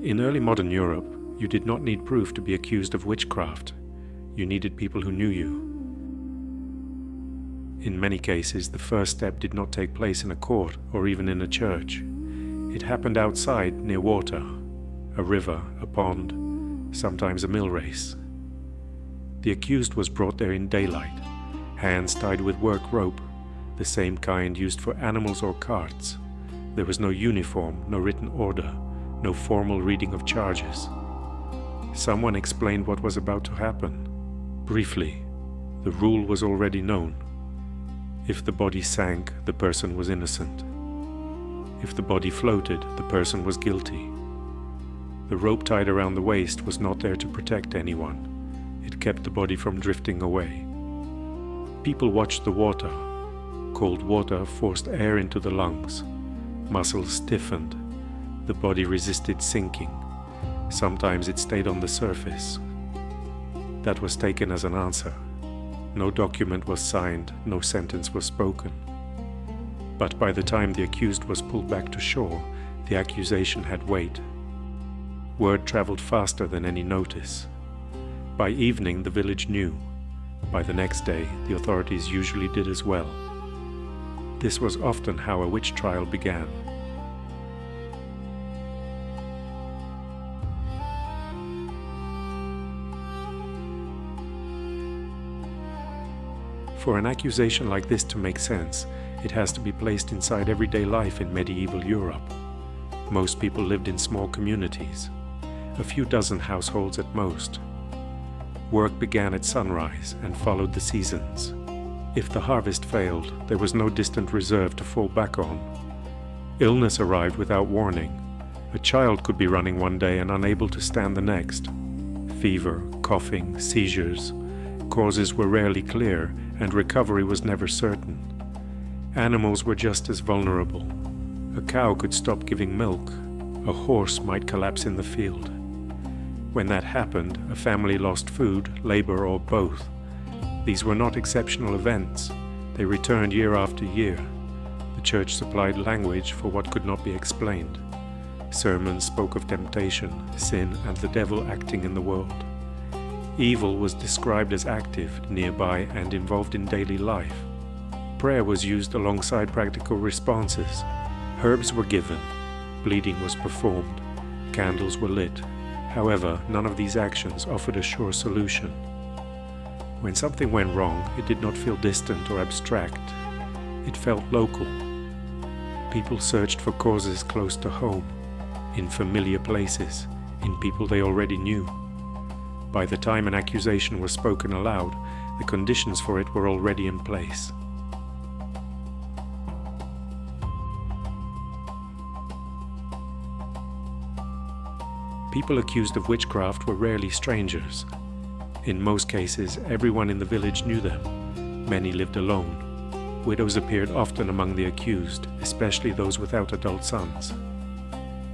In early modern Europe, you did not need proof to be accused of witchcraft. You needed people who knew you. In many cases, the first step did not take place in a court or even in a church. It happened outside, near water, a river, a pond, sometimes a mill race. The accused was brought there in daylight, hands tied with work rope, the same kind used for animals or carts. There was no uniform, no written order, no formal reading of charges. Someone explained what was about to happen. Briefly, the rule was already known. If the body sank, the person was innocent. If the body floated, the person was guilty. The rope tied around the waist was not there to protect anyone. It kept the body from drifting away. People watched the water. Cold water forced air into the lungs. Muscles stiffened. The body resisted sinking. Sometimes it stayed on the surface. That was taken as an answer. No document was signed, no sentence was spoken. But by the time the accused was pulled back to shore, the accusation had weight. Word traveled faster than any notice. By evening, the village knew. By the next day, the authorities usually did as well. This was often how a witch trial began. For an accusation like this to make sense, it has to be placed inside everyday life in medieval Europe. Most people lived in small communities, a few dozen households at most. Work began at sunrise and followed the seasons. If the harvest failed, there was no distant reserve to fall back on. Illness arrived without warning. A child could be running one day and unable to stand the next. Fever, coughing, seizures. Causes were rarely clear, and recovery was never certain. Animals were just as vulnerable. A cow could stop giving milk. A horse might collapse in the field. When that happened, a family lost food, labor, or both. These were not exceptional events. They returned year after year. The church supplied language for what could not be explained. Sermons spoke of temptation, sin, and the devil acting in the world. Evil was described as active, nearby, and involved in daily life. Prayer was used alongside practical responses. Herbs were given. Bleeding was performed. Candles were lit. However, none of these actions offered a sure solution. When something went wrong, it did not feel distant or abstract. It felt local. People searched for causes close to home, in familiar places, in people they already knew. By the time an accusation was spoken aloud, the conditions for it were already in place. People accused of witchcraft were rarely strangers. In most cases, everyone in the village knew them. Many lived alone. Widows appeared often among the accused, especially those without adult sons.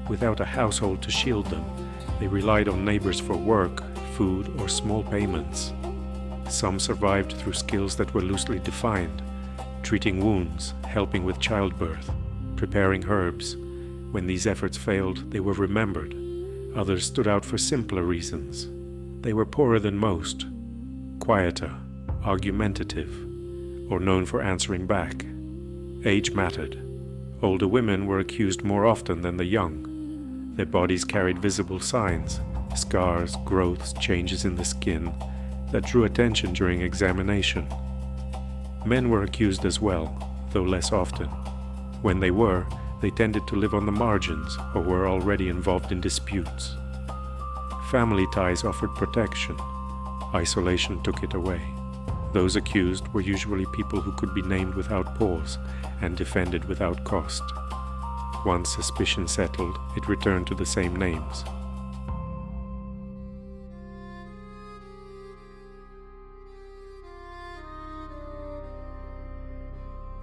Without a household to shield them, they relied on neighbors for work, food, or small payments. Some survived through skills that were loosely defined: treating wounds, helping with childbirth, preparing herbs. When these efforts failed, they were remembered. Others stood out for simpler reasons. They were poorer than most, quieter, argumentative, or known for answering back. Age mattered. Older women were accused more often than the young. Their bodies carried visible signs, scars, growths, changes in the skin, that drew attention during examination. Men were accused as well, though less often. When they were, they tended to live on the margins or were already involved in disputes. Family ties offered protection. Isolation took it away. Those accused were usually people who could be named without pause and defended without cost. Once suspicion settled, it returned to the same names.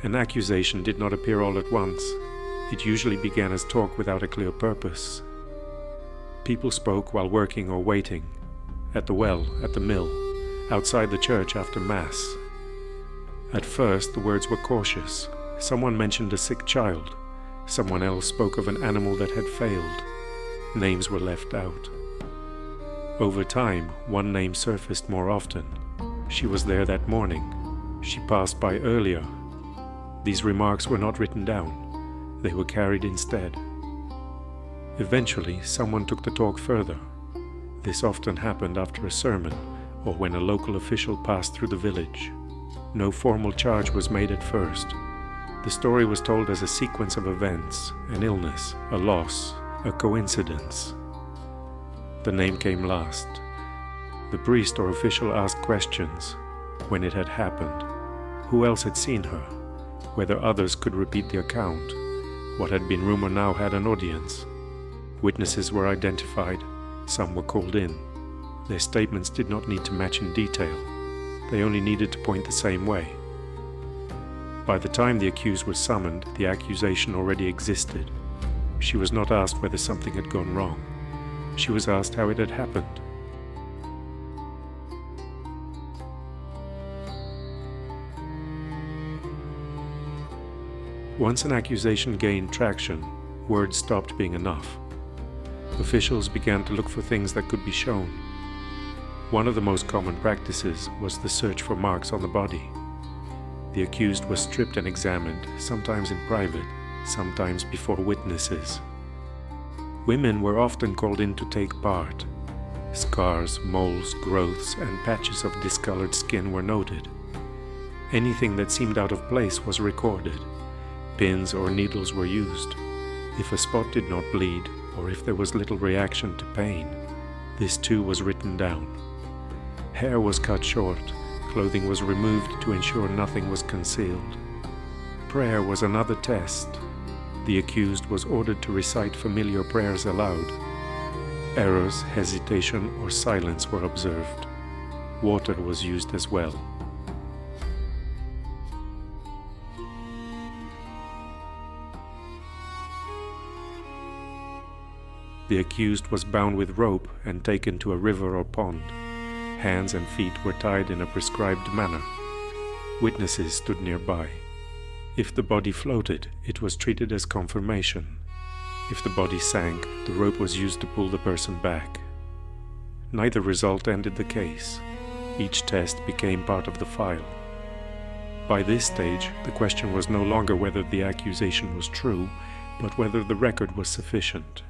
An accusation did not appear all at once. It usually began as talk without a clear purpose. People spoke while working or waiting, at the well, at the mill, outside the church after Mass. At first, the words were cautious. Someone mentioned a sick child. Someone else spoke of an animal that had failed. Names were left out. Over time, one name surfaced more often. She was there that morning. She passed by earlier. These remarks were not written down. They were carried instead. Eventually, someone took the talk further. This often happened after a sermon or when a local official passed through the village. No formal charge was made at first. The story was told as a sequence of events, an illness, a loss, a coincidence. The name came last. The priest or official asked questions. When it had happened, who else had seen her, whether others could repeat the account. What had been rumor now had an audience. Witnesses were identified, some were called in. Their statements did not need to match in detail. They only needed to point the same way. By the time the accused was summoned, the accusation already existed. She was not asked whether something had gone wrong. She was asked how it had happened. Once an accusation gained traction, words stopped being enough. Officials began to look for things that could be shown. One of the most common practices was the search for marks on the body. The accused was stripped and examined, sometimes in private, sometimes before witnesses. Women were often called in to take part. Scars, moles, growths, and patches of discolored skin were noted. Anything that seemed out of place was recorded. Pins or needles were used. If a spot did not bleed, or if there was little reaction to pain, this too was written down. Hair was cut short, clothing was removed to ensure nothing was concealed. Prayer was another test. The accused was ordered to recite familiar prayers aloud. Errors, hesitation, or silence were observed. Water was used as well. The accused was bound with rope and taken to a river or pond. Hands and feet were tied in a prescribed manner. Witnesses stood nearby. If the body floated, it was treated as confirmation. If the body sank, the rope was used to pull the person back. Neither result ended the case. Each test became part of the file. By this stage, the question was no longer whether the accusation was true, but whether the record was sufficient.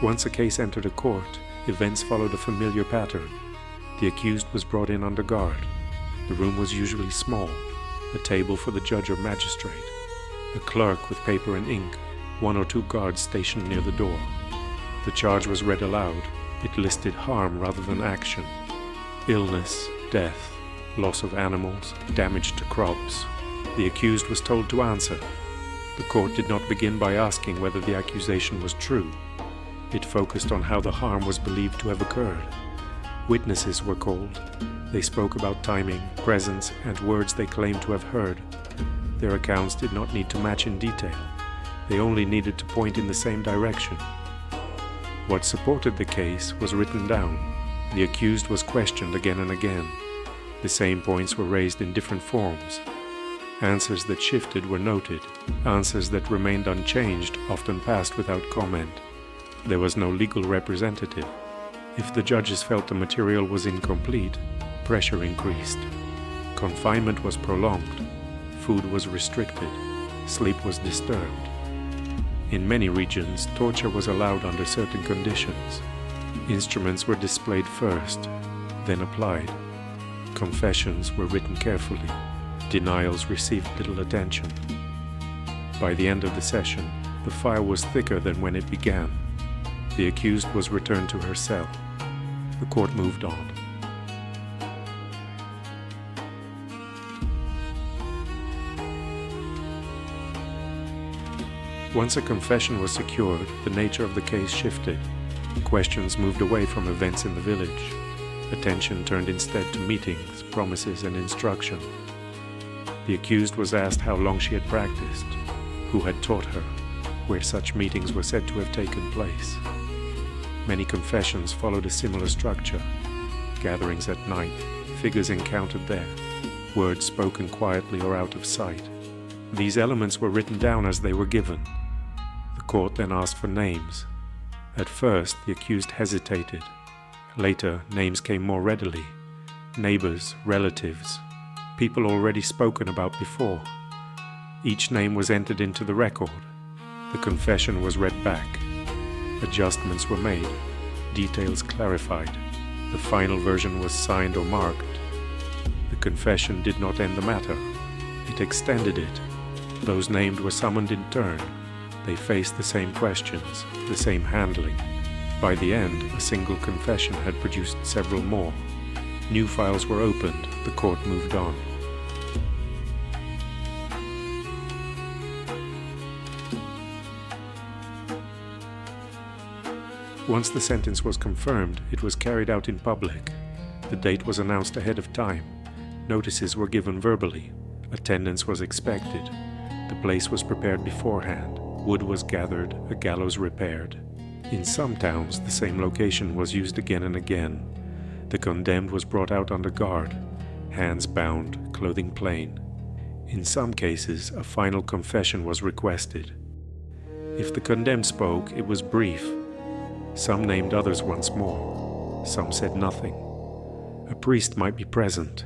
Once a case entered a court, events followed a familiar pattern. The accused was brought in under guard. The room was usually small, a table for the judge or magistrate, a clerk with paper and ink, one or two guards stationed near the door. The charge was read aloud. It listed harm rather than action. Illness, death, loss of animals, damage to crops. The accused was told to answer. The court did not begin by asking whether the accusation was true. It focused on how the harm was believed to have occurred. Witnesses were called. They spoke about timing, presence, and words they claimed to have heard. Their accounts did not need to match in detail. They only needed to point in the same direction. What supported the case was written down. The accused was questioned again and again. The same points were raised in different forms. Answers that shifted were noted. Answers that remained unchanged often passed without comment. There was no legal representative. If the judges felt the material was incomplete, pressure increased. Confinement was prolonged. Food was restricted. Sleep was disturbed. In many regions, torture was allowed under certain conditions. Instruments were displayed first, then applied. Confessions were written carefully. Denials received little attention. By the end of the session, the file was thicker than when it began. The accused was returned to her cell. The court moved on. Once a confession was secured, the nature of the case shifted. Questions moved away from events in the village. Attention turned instead to meetings, promises, and instruction. The accused was asked how long she had practiced, who had taught her, where such meetings were said to have taken place. Many confessions followed a similar structure. Gatherings at night, figures encountered there. words spoken quietly or out of sight. These elements were written down as they were given. The court then asked for names. At first, the accused hesitated. Later, names came more readily. Neighbors, relatives, people already spoken about before. Each name was entered into the record. The confession was read back. Adjustments were made. Details clarified. The final version was signed or marked. The confession did not end the matter. It extended it. Those named were summoned in turn. They faced the same questions, the same handling. By the end, a single confession had produced several more. New files were opened. The court moved on. Once the sentence was confirmed, it was carried out in public. The date was announced ahead of time. Notices were given verbally. Attendance was expected. The place was prepared beforehand. Wood was gathered, a gallows repaired. In some towns, the same location was used again and again. The condemned was brought out under guard, hands bound, clothing plain. In some cases, a final confession was requested. If the condemned spoke, it was brief. Some named others once more. Some said nothing. A priest might be present.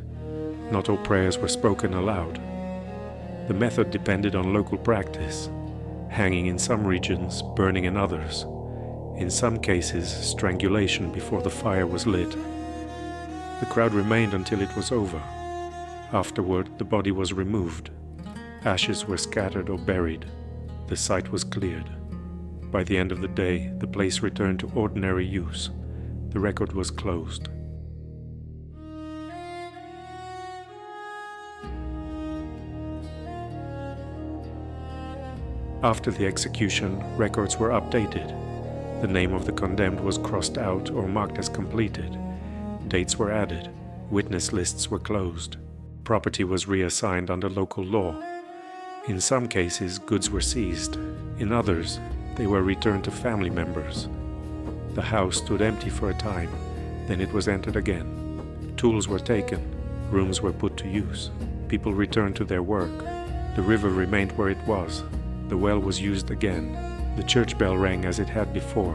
Not all prayers were spoken aloud. The method depended on local practice. Hanging in some regions, burning in others. In some cases, strangulation before the fire was lit. The crowd remained until it was over. Afterward, the body was removed. Ashes were scattered or buried. The site was cleared. By the end of the day, the place returned to ordinary use. The record was closed. After the execution, records were updated. The name of the condemned was crossed out or marked as completed. Dates were added. Witness lists were closed. Property was reassigned under local law. In some cases, goods were seized. In others, they were returned to family members. The house stood empty for a time, then it was entered again. Tools were taken, rooms were put to use. People returned to their work. The river remained where it was. The well was used again. The church bell rang as it had before.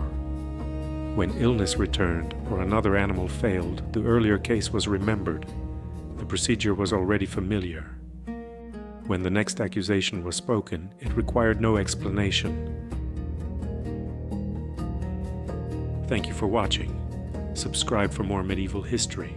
When illness returned or another animal failed, the earlier case was remembered. The procedure was already familiar. When the next accusation was spoken, it required no explanation. Thank you for watching. Subscribe for more medieval history.